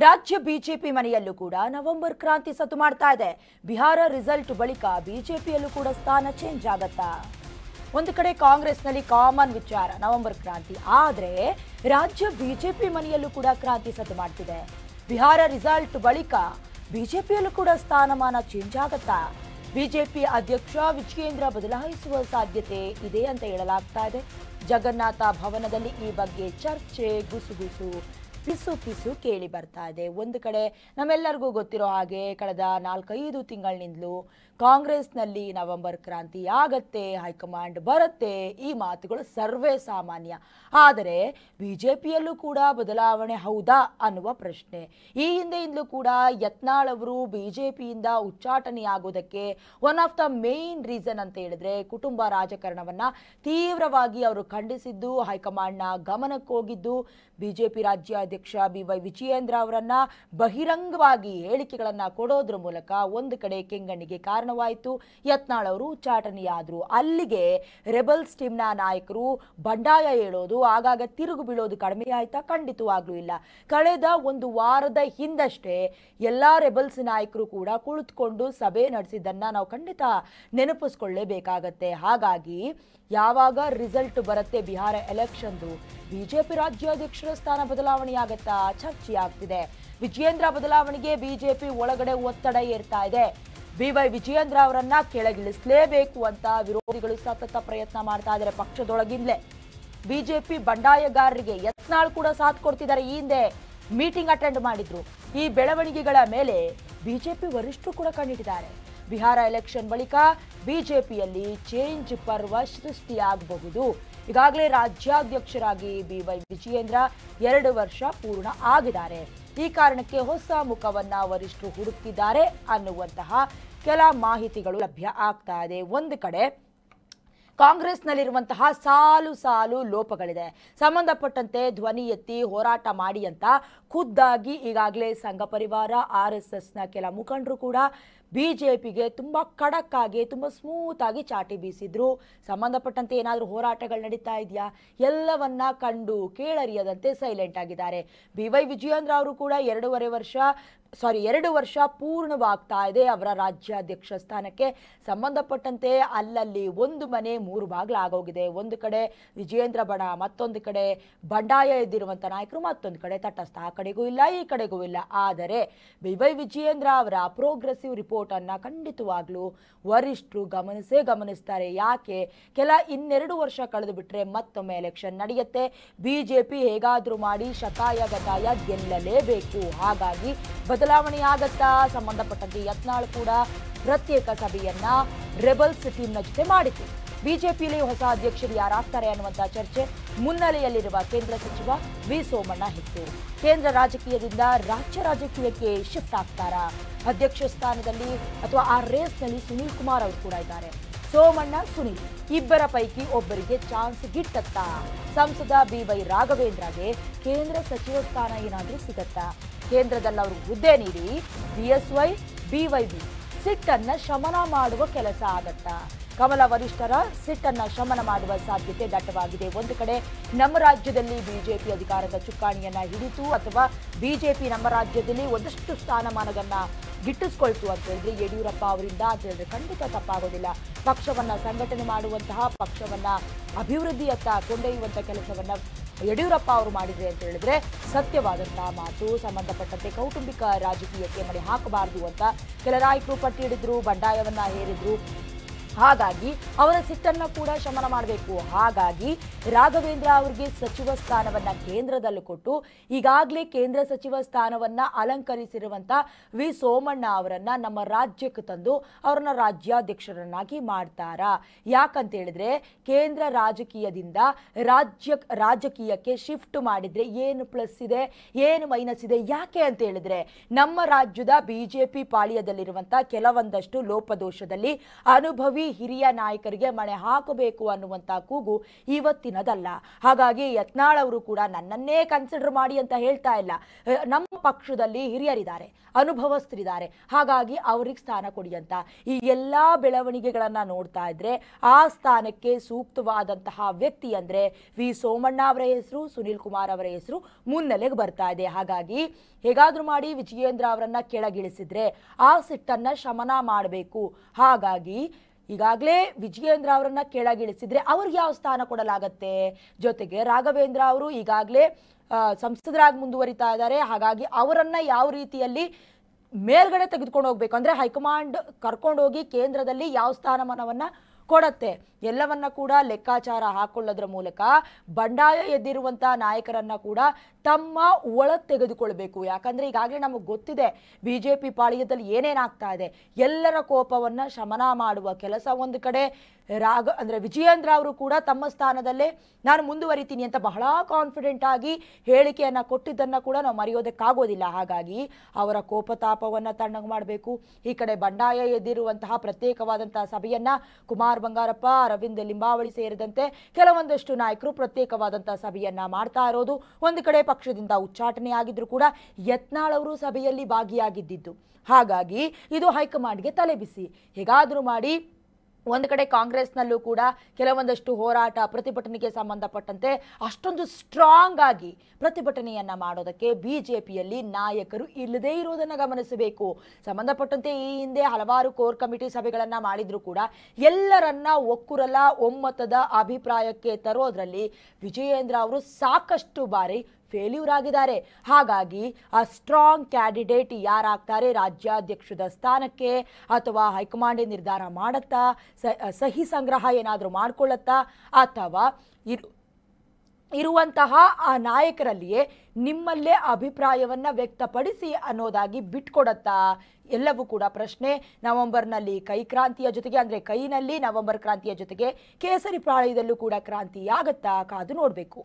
ರಾಜ್ಯ ಬಿಜೆಪಿ ಮನೆಯಲ್ಲೂ ಕೂಡ ನವೆಂಬರ್ ಕ್ರಾಂತಿ ಸದ್ದು ಮಾಡ್ತಾ ಇದೆ. ಬಿಹಾರ ರಿಸಲ್ಟ್ ಬಳಿಕ ಬಿಜೆಪಿಯಲ್ಲೂ ಕೂಡ ಸ್ಥಾನ ಚೇಂಜ್ ಆಗತ್ತಾ? ಒಂದು ಕಡೆ ಕಾಂಗ್ರೆಸ್ನಲ್ಲಿ ಕಾಮನ್ ವಿಚಾರ ನವೆಂಬರ್ ಕ್ರಾಂತಿ, ಆದರೆ ರಾಜ್ಯ ಬಿಜೆಪಿ ಮನೆಯಲ್ಲೂ ಕೂಡ ಕ್ರಾಂತಿ ಸದ್ದು ಮಾಡ್ತಿದೆ. ಬಿಹಾರ ರಿಸಲ್ಟ್ ಬಳಿಕ ಬಿಜೆಪಿಯಲ್ಲೂ ಕೂಡ ಸ್ಥಾನಮಾನ ಚೇಂಜ್ ಆಗತ್ತಾ? ಬಿಜೆಪಿ ಅಧ್ಯಕ್ಷ ವಿಜಯೇಂದ್ರ ಬದಲಾಯಿಸುವ ಸಾಧ್ಯತೆ ಇದೆ ಅಂತ ಹೇಳಲಾಗ್ತಾ ಇದೆ. ಜಗನ್ನಾಥ ಭವನದಲ್ಲಿ ಈ ಬಗ್ಗೆ ಚರ್ಚೆ, ಗುಸುಗುಸು, ಪಿಸು ಪಿಸು ಕೇಳಿ ಬರ್ತಾ ಇದೆ. ಒಂದು ಕಡೆ ನಮ್ಮೆಲ್ಲರಿಗೂ ಗೊತ್ತಿರೋ ಹಾಗೆ ಕಳೆದ 4-5 ತಿಂಗಳಿನಿಂದಲೂ ಕಾಂಗ್ರೆಸ್ನಲ್ಲಿ ನವೆಂಬರ್ ಕ್ರಾಂತಿ ಆಗತ್ತೆ, ಹೈಕಮಾಂಡ್ ಬರುತ್ತೆ, ಈ ಮಾತುಗಳು ಸರ್ವೇ ಸಾಮಾನ್ಯ. ಆದರೆ ಬಿಜೆಪಿಯಲ್ಲೂ ಕೂಡ ಬದಲಾವಣೆ ಹೌದಾ ಅನ್ನುವ ಪ್ರಶ್ನೆ. ಈ ಹಿಂದೆಯಿಂದಲೂ ಕೂಡ ಯತ್ನಾಳ್ ಅವರು ಬಿಜೆಪಿಯಿಂದ ಉಚ್ಚಾಟನೆಯಾಗೋದಕ್ಕೆ one of the main reason ಅಂತ ಹೇಳಿದ್ರೆ ಕುಟುಂಬ ರಾಜಕಾರಣವನ್ನ ತೀವ್ರವಾಗಿ ಅವರು ಖಂಡಿಸಿದ್ದು, ಹೈಕಮಾಂಡ್ನ ಗಮನಕ್ಕೆ ಹೋಗಿದ್ದು, ಬಿಜೆಪಿ ರಾಜ್ಯಾಧ್ಯಕ್ಷ BY ವಿಜಯೇಂದ್ರ ಅವರನ್ನ ಬಹಿರಂಗವಾಗಿ ಹೇಳಿಕೆಗಳನ್ನ ಕೊಡೋದ್ರ ಮೂಲಕ ಒಂದು ಕಡೆ ಕೆಂಗಣ್ಣಿಗೆ ಕಾರಣವಾಯಿತು. ಯತ್ನಾಳ್ ಅವರು ಉಚ್ಚಾಟನೆಯಾದ್ರು. ಅಲ್ಲಿಗೆ ರೆಬಲ್ಸ್ ಟೀಮ್ನ ನಾಯಕರು ಬಂಡಾಯ ಹೇಳೋದು, ಆಗಾಗ ತಿರುಗು ಬೀಳೋದು ಕಡಿಮೆ ಆಯ್ತಾ? ಖಂಡಿತವಾಗ್ಲೂ ಇಲ್ಲ. ಕಳೆದ ಒಂದು ವಾರದ ಹಿಂದಷ್ಟೇ ಎಲ್ಲಾ ರೆಬಲ್ಸ್ ನಾಯಕರು ಕೂಡ ಕುಳಿತುಕೊಂಡು ಸಭೆ ನಡೆಸಿದ್ದನ್ನ ನಾವು ಖಂಡಿತ ನೆನಪಿಸ್ಕೊಳ್ಳೇಬೇಕಾಗತ್ತೆ. ಹಾಗಾಗಿ ಯಾವಾಗ ರಿಸಲ್ಟ್ ಬರುತ್ತೆ ಬಿಹಾರ ಎಲೆಕ್ಷನ್ದು, ಬಿಜೆಪಿ ರಾಜ್ಯಾಧ್ಯಕ್ಷರ ಸ್ಥಾನ ಬದಲಾವಣೆಯಾಗತ್ತಾ? ಚರ್ಚೆ ಆಗ್ತಿದೆ. ವಿಜಯೇಂದ್ರ ಬದಲಾವಣೆಗೆ ಬಿಜೆಪಿ ಒಳಗಡೆ ಒತ್ತಡ ಏರ್ತಾ ಇದೆ. BY ವಿಜಯೇಂದ್ರ ಅವರನ್ನ ಕೆಳಗಿಳಿಸಲೇಬೇಕು ಅಂತ ವಿರೋಧಿಗಳು ಸತತ ಪ್ರಯತ್ನ ಮಾಡ್ತಾ ಇದ್ದಾರೆ. ಪಕ್ಷದೊಳಗಿಂದಲೇ ಬಿಜೆಪಿ ಬಂಡಾಯಗಾರರಿಗೆ ಯತ್ನಾಳ್ ಕೂಡ ಸಾಥ್ ಕೊಡ್ತಿದ್ದಾರೆ. ಈ ಹಿಂದೆ ಮೀಟಿಂಗ್ ಅಟೆಂಡ್ ಮಾಡಿದ್ರು. ಈ ಬೆಳವಣಿಗೆಗಳ ಮೇಲೆ ಬಿಜೆಪಿ ವರಿಷ್ಠರು ಕೂಡ ಕಣ್ಣಿಟ್ಟಿದ್ದಾರೆ. ಬಿಹಾರ ಎಲೆಕ್ಷನ್ ಬಳಿಕ ಬಿಜೆಪಿಯಲ್ಲಿ ಚೇಂಜ್ ಪರ್ವ ಸೃಷ್ಟಿಯಾಗಬಹುದು. ಈಗಾಗಲೇ ರಾಜ್ಯಾಧ್ಯಕ್ಷರಾಗಿ BY ವಿಜಯೇಂದ್ರ 2 ವರ್ಷ ಪೂರ್ಣ ಆಗಿದ್ದಾರೆ. ಈ ಕಾರಣಕ್ಕೆ ಹೊಸ ಮುಖವನ್ನ ವರಿಷ್ಠರು ಹುಡುಕ್ತಿದ್ದಾರೆ ಅನ್ನುವಂತಹ ಕೆಲ ಮಾಹಿತಿಗಳು ಲಭ್ಯ ಆಗ್ತಾ ಇದೆ. ಒಂದು ಕಡೆ ಕಾಂಗ್ರೆಸ್ನಲ್ಲಿರುವಂತಹ ಸಾಲು ಸಾಲು ಲೋಪಗಳಿದೆ. ಸಂಬಂಧಪಟ್ಟಂತೆ ಧ್ವನಿ ಎತ್ತಿ ಹೋರಾಟ ಮಾಡಿ ಅಂತ ಖುದ್ದಾಗಿ ಈಗಾಗಲೇ ಸಂಘ ಪರಿವಾರ RSSನ ಕೆಲ ಮುಖಂಡರು ಕೂಡ ಬಿಜೆಪಿಗೆ ತುಂಬ ಖಡಕ್ ಆಗಿ, ತುಂಬ ಸ್ಮೂತ್ ಆಗಿ ಚಾಟಿ ಬೀಸಿದ್ರು. ಸಂಬಂಧಪಟ್ಟಂತೆ ಏನಾದರೂ ಹೋರಾಟಗಳು ನಡೀತಾ ಇದೆಯಾ, ಎಲ್ಲವನ್ನ ಕಂಡು ಕೇಳರಿಯದಂತೆ ಸೈಲೆಂಟ್ ಆಗಿದ್ದಾರೆ. BY ವಿಜಯೇಂದ್ರ ಅವರು ಕೂಡ 2 ವರ್ಷ ಪೂರ್ಣವಾಗ್ತಾ ಇದೆ ಅವರ ರಾಜ್ಯಾಧ್ಯಕ್ಷ ಸ್ಥಾನಕ್ಕೆ. ಸಂಬಂಧಪಟ್ಟಂತೆ ಅಲ್ಲಲ್ಲಿ ಒಂದು ಮನೆ 3 ಬಾಗಿಲು ಆಗೋಗಿದೆ. ಒಂದು ಕಡೆ ವಿಜಯೇಂದ್ರ ಬಣ, ಮತ್ತೊಂದು ಕಡೆ ಬಂಡಾಯ ಎದ್ದಿರುವಂಥ ನಾಯಕರು, ಮತ್ತೊಂದು ಕಡೆ ತಟಸ್ಥ, ಆ ಕಡೆಗೂ ಇಲ್ಲ ಈ ಕಡೆಗೂ ಇಲ್ಲ. ಆದರೆ BY ವಿಜಯೇಂದ್ರ ಅವರ ಪ್ರೋಗ್ರೆಸಿವ್ ರಿಪೋರ್ಟ್ ಅನ್ನ ಖಂಡಿತವಾಗ್ಲೂ ವರಿಷ್ಠರು ಗಮನಿಸ್ತಾರೆ. ಯಾಕೆ? ಇನ್ನೆರಡು ವರ್ಷ ಕಳೆದು ಬಿಟ್ರೆ ಮತ್ತೊಮ್ಮೆ ಎಲೆಕ್ಷನ್ ನಡೆಯುತ್ತೆ. ಬಿಜೆಪಿ ಹೇಗಾದ್ರೂ ಮಾಡಿ ಶತಾಯ ಗತಾಯ ಗೆಲ್ಲಲೇಬೇಕು. ಹಾಗಾಗಿ ಬದಲಾವಣೆ ಆಗತ್ತಾ? ಸಂಬಂಧಪಟ್ಟಂತೆ ಯತ್ನಾಳ್ ಕೂಡ ಪ್ರತ್ಯೇಕ ಸಭೆಯನ್ನ ರೆಬಲ್ಸ್ ಟೀಮ್ನ ಜೊತೆ ಮಾಡಿತು. ಬಿಜೆಪಿಯಲ್ಲಿ ಹೊಸ ಅಧ್ಯಕ್ಷರು ಯಾರಾಗ್ತಾರೆ ಅನ್ನುವಂಥ ಚರ್ಚೆ ಮುನ್ನೆಲೆಯಲ್ಲಿರುವ ಕೇಂದ್ರ ಸಚಿವ ವಿ ಸೋಮಣ್ಣ ಇತ್ತು. ಕೇಂದ್ರ ರಾಜಕೀಯದಿಂದ ರಾಜ್ಯ ರಾಜಕೀಯಕ್ಕೆ ಶಿಫ್ಟ್ ಆಗ್ತಾರಾ? ಅಧ್ಯಕ್ಷ ಸ್ಥಾನದಲ್ಲಿ ಅಥವಾ ಆ ರೇಸ್ನಲ್ಲಿ ಸುನೀಲ್ ಕುಮಾರ್ ಅವರು ಕೂಡ ಇದ್ದಾರೆ. ಸೋಮಣ್ಣ, ಸುನೀಲ್ ಇಬ್ಬರ ಪೈಕಿ ಒಬ್ಬರಿಗೆ ಚಾನ್ಸ್ ಗಿಟ್ಟತ್ತಾ? ಸಂಸದ BY ರಾಘವೇಂದ್ರಗೆ ಕೇಂದ್ರ ಸಚಿವ ಸ್ಥಾನ ಏನಾದರೂ ಸಿಗತ್ತಾ? ಕೇಂದ್ರದಲ್ಲಿ ಅವರು ಹುದ್ದೆ ನೀಡಿ BSY BYB ಸಿಟ್ಟನ್ನ ಶಮನ ಮಾಡುವ ಕೆಲಸ ಆಗತ್ತಾ? ಕಮಲ ವರಿಷ್ಠರ ಸಿಟ್ಟನ್ನ ಶಮನ ಮಾಡುವ ಸಾಧ್ಯತೆ ದಟ್ಟವಾಗಿದೆ. ಒಂದು ಕಡೆ ನಮ್ಮ ರಾಜ್ಯದಲ್ಲಿ ಬಿಜೆಪಿ ಅಧಿಕಾರದ ಚುಕ್ಕಾಣಿಯನ್ನ ಹಿಡಿತು, ಅಥವಾ ಬಿಜೆಪಿ ನಮ್ಮ ರಾಜ್ಯದಲ್ಲಿ ಒಂದಷ್ಟು ಸ್ಥಾನಮಾನವನ್ನ ಗಿಟ್ಟಿಸ್ಕೊಳ್ತು ಅಂತ ಹೇಳಿದ್ರೆ ಯಡಿಯೂರಪ್ಪ ಅವರಿಂದ ಅಂತ ಹೇಳಿದ್ರೆ ಖಂಡಿತ ತಪ್ಪಾಗೋದಿಲ್ಲ. ಪಕ್ಷವನ್ನ ಸಂಘಟನೆ ಮಾಡುವಂತಹ, ಪಕ್ಷವನ್ನ ಅಭಿವೃದ್ಧಿಯತ್ತ ಕೊಂಡೊಯ್ಯುವಂಥ ಕೆಲಸವನ್ನ ಯಡಿಯೂರಪ್ಪ ಅವರು ಮಾಡಿದ್ರೆ ಅಂತ ಹೇಳಿದ್ರೆ ಸತ್ಯವಾದಂತಹ ಮಾತು. ಸಂಬಂಧಪಟ್ಟಂತೆ ಕೌಟುಂಬಿಕ ರಾಜಕೀಯಕ್ಕೆ ಮಣೆ ಹಾಕಬಾರದು ಅಂತ ಕೆಲ ನಾಯಕರು ಪಟ್ಟಿ ಹಿಡಿದ್ರು, ಬಂಡಾಯವನ್ನ ಹೇರಿದ್ರು. ಹಾಗಾಗಿ ಅವರ ಸಿಟ್ಟನ್ನ ಕೂಡ ಶಮನ ಮಾಡಬೇಕು. ಹಾಗಾಗಿ ರಾಘವೇಂದ್ರ ಅವರಿಗೆ ಸಚಿವ ಸ್ಥಾನವನ್ನ ಕೇಂದ್ರದಲ್ಲಿ ಕೊಟ್ಟು ಈಗಾಗಲೇ ಕೇಂದ್ರ ಸಚಿವ ಸ್ಥಾನವನ್ನ ಅಲಂಕರಿಸಿರುವಂತ ವಿ ಸೋಮಣ್ಣ ಅವರನ್ನ ನಮ್ಮ ರಾಜ್ಯಕ್ಕೆ ತಂದು ಅವರನ್ನ ರಾಜ್ಯಾಧ್ಯಕ್ಷರನ್ನಾಗಿ ಮಾಡ್ತಾರಾ? ಯಾಕಂತ ಹೇಳಿದ್ರೆ ಕೇಂದ್ರ ರಾಜಕೀಯದಿಂದ ರಾಜಕೀಯಕ್ಕೆ ಶಿಫ್ಟ್ ಮಾಡಿದ್ರೆ ಏನು ಪ್ಲಸ್ ಇದೆ, ಏನು ಮೈನಸ್ ಇದೆ? ಯಾಕೆ ಅಂತ ಹೇಳಿದ್ರೆ ನಮ್ಮ ರಾಜ್ಯದ ಬಿಜೆಪಿ ಪಾಳ್ಯದಲ್ಲಿರುವಂತ ಕೆಲವೊಂದಷ್ಟು ಲೋಪದೋಷದಲ್ಲಿ ಅನುಭವಿ ಹಿರಿಯ ನಾಯಕರಿಗೆ ಮಣೆ ಹಾಕಬೇಕು ಅನ್ನುವಂಥ ಕೂಗು ಇವತ್ತಿನದಲ್ಲ. ಹಾಗಾಗಿ ಯತ್ನಾಳ್ ಅವರು ಕೂಡ ನನ್ನನ್ನೇ ಕನ್ಸಿಡರ್ ಮಾಡಿ ಅಂತ ಹೇಳ್ತಾ ಇಲ್ಲ. ನಮ್ಮ ಪಕ್ಷದಲ್ಲಿ ಹಿರಿಯರಿದ್ದಾರೆ, ಅನುಭವಸ್ಥರಿದ್ದಾರೆ, ಹಾಗಾಗಿ ಅವ್ರಿಗೆ ಸ್ಥಾನ ಕೊಡಿ ಅಂತ. ಈ ಎಲ್ಲ ಬೆಳವಣಿಗೆಗಳನ್ನು ನೋಡ್ತಾ ಇದ್ರೆ ಆ ಸ್ಥಾನಕ್ಕೆ ಸೂಕ್ತವಾದಂತಹ ವ್ಯಕ್ತಿ ಅಂದರೆ ವಿ ಸೋಮಣ್ಣ ಅವರ ಹೆಸರು, ಸುನಿಲ್ ಕುಮಾರ್ ಅವರ ಹೆಸರು ಮುನ್ನೆಲೆಗೆ ಬರ್ತಾ ಇದೆ. ಹಾಗಾಗಿ ಹೇಗಾದ್ರೂ ಮಾಡಿ ವಿಜಯೇಂದ್ರ ಅವರನ್ನ ಕೆಳಗಿಳಿಸಿದ್ರೆ ಆ ಸಿಟ್ಟನ್ನ ಶಮನ ಮಾಡಬೇಕು. ಹಾಗಾಗಿ ಈಗಾಗಲೇ ವಿಜಯೇಂದ್ರ ಅವರನ್ನ ಕೆಳಗಿಳಿಸಿದ್ರೆ ಅವ್ರಿಗೆ ಯಾವ ಸ್ಥಾನ ಕೊಡಲಾಗತ್ತೆ? ಜೊತೆಗೆ ರಾಘವೇಂದ್ರ ಅವರು ಈಗಾಗಲೇ ಸಂಸದರಾಗಿ ಮುಂದುವರಿತಾ ಇದ್ದಾರೆ. ಹಾಗಾಗಿ ಅವರನ್ನ ಯಾವ ರೀತಿಯಲ್ಲಿ ಮೇಲ್ಗಡೆ ತೆಗೆದುಕೊಂಡು ಹೋಗ್ಬೇಕು ಅಂದ್ರೆ ಹೈಕಮಾಂಡ್ ಕರ್ಕೊಂಡೋಗಿ ಕೇಂದ್ರದಲ್ಲಿ ಯಾವ ಸ್ಥಾನಮಾನವನ್ನ ಕೊಡತ್ತೆ ಎಲ್ಲವನ್ನ ಕೂಡ ಲೆಕ್ಕಾಚಾರ ಹಾಕೊಳ್ಳೋದ್ರ ಮೂಲಕ ಬಂಡಾಯ ಎದ್ದಿರುವಂತಹ ನಾಯಕರನ್ನ ಕೂಡ ತಮ್ಮ ಒಳಗೆ ತೆಗೆದುಕೊಳ್ಬೇಕು. ಯಾಕಂದ್ರೆ ಈಗಾಗಲೇ ನಮಗೆ ಗೊತ್ತಿದೆ ಬಿಜೆಪಿ ಪಾಳ್ಯದಲ್ಲಿ ಏನೇನಾಗ್ತಾ ಇದೆ. ಎಲ್ಲರ ಕೋಪವನ್ನ ಶಮನ ಮಾಡುವ ಕೆಲಸ ಒಂದು ಕಡೆ ಅಂದ್ರೆ ವಿಜಯೇಂದ್ರ ಅವರು ಕೂಡ ತಮ್ಮ ಸ್ಥಾನದಲ್ಲೇ ನಾನು ಮುಂದುವರಿತೀನಿ ಅಂತ ಬಹಳ ಕಾನ್ಫಿಡೆಂಟ್ ಆಗಿ ಹೇಳಿಕೆಯನ್ನ ಕೊಟ್ಟಿದ್ದನ್ನ ಕೂಡ ನಾವು ಮರೆಯೋದಕ್ಕಾಗೋದಿಲ್ಲ. ಹಾಗಾಗಿ ಅವರ ಕೋಪತಾಪವನ್ನ ತಣ್ಣಗೆ ಮಾಡಬೇಕು. ಈ ಕಡೆ ಬಂಡಾಯ ಎದ್ದಿರುವಂತಹ ಪ್ರತ್ಯೇಕವಾದಂತಹ ಸಭೆಯನ್ನ ಕುಮಾರ್ ಬಂಗಾರಪ್ಪ, ಅರವಿಂದ್ ಲಿಂಬಾವಳಿ ಸೇರಿದಂತೆ ಕೆಲವೊಂದಷ್ಟು ನಾಯಕರು ಪ್ರತ್ಯೇಕವಾದಂತಹ ಸಭೆಯನ್ನ ಮಾಡ್ತಾ ಇರೋದು. ಒಂದು ಕಡೆ ಪಕ್ಷದಿಂದ ಉಚ್ಚಾಟನೆ ಆಗಿದ್ರು ಕೂಡ ಯತ್ನಾಳ್ ಅವರು ಸಭೆಯಲ್ಲಿ ಭಾಗಿಯಾಗಿದ್ದು. ಹಾಗಾಗಿ ಇದು ಹೈಕಮಾಂಡ್ಗೆ ತಲೆಬಿಸಿ. ಹೇಗಾದ್ರೂ ಮಾಡಿ ಒಂದು ಕಡೆ ಕಾಂಗ್ರೆಸ್ನಲ್ಲೂ ಕೂಡ ಕೆಲವೊಂದಷ್ಟು ಹೋರಾಟ ಪ್ರತಿಭಟನೆಗೆ ಸಂಬಂಧಪಟ್ಟಂತೆ ಅಷ್ಟೊಂದು ಸ್ಟ್ರಾಂಗ್ ಆಗಿ ಪ್ರತಿಭಟನೆಯನ್ನ ಮಾಡೋದಕ್ಕೆ ಬಿಜೆಪಿಯಲ್ಲಿ ನಾಯಕರು ಇಲ್ಲದೇ ಇರೋದನ್ನ ಗಮನಿಸಬೇಕು. ಸಂಬಂಧಪಟ್ಟಂತೆ ಈ ಹಿಂದೆ ಹಲವಾರು ಕೋರ್ ಕಮಿಟಿ ಸಭೆಗಳನ್ನ ಮಾಡಿದ್ರು ಕೂಡ ಎಲ್ಲರನ್ನ ಒಕ್ಕುರಲ ಒಮ್ಮತದ ಅಭಿಪ್ರಾಯಕ್ಕೆ ತರೋದ್ರಲ್ಲಿ ವಿಜಯೇಂದ್ರ ಅವರು ಸಾಕಷ್ಟು ಬಾರಿ ಫೇಲ್ಯೂರ್ ಆಗಿದ್ದಾರೆ. ಹಾಗಾಗಿ ಆ ಸ್ಟ್ರಾಂಗ್ ಕ್ಯಾಂಡಿಡೇಟ್ ಯಾರಾಗ್ತಾರೆ ರಾಜ್ಯಾಧ್ಯಕ್ಷದ ಸ್ಥಾನಕ್ಕೆ, ಅಥವಾ ಹೈಕಮಾಂಡ್ ನಿರ್ಧಾರ ಮಾಡುತ್ತಾ, ಸಹಿ ಸಂಗ್ರಹ ಏನಾದರೂ ಮಾಡ್ಕೊಳ್ಳುತ್ತಾ, ಅಥವಾ ಇರುವಂತಹ ಆ ನಾಯಕರಲ್ಲಿಯೇ ನಿಮ್ಮಲ್ಲೇ ಅಭಿಪ್ರಾಯವನ್ನ ವ್ಯಕ್ತಪಡಿಸಿ ಅನ್ನೋದಾಗಿ ಬಿಟ್ಕೊಡತ್ತಾ ಎಲ್ಲವೂ ಕೂಡ ಪ್ರಶ್ನೆ. ನವೆಂಬರ್ನಲ್ಲಿ ಕೈ ಕ್ರಾಂತಿಯ ಜೊತೆಗೆ ಅಂದ್ರೆ ಕೈನಲ್ಲಿ ನವೆಂಬರ್ ಕ್ರಾಂತಿಯ ಜೊತೆಗೆ ಕೇಸರಿ ಪಾಳ್ಯದಲ್ಲೂ ಕೂಡ ಕ್ರಾಂತಿ ಆಗತ್ತಾ ಕಾದು ನೋಡಬೇಕು.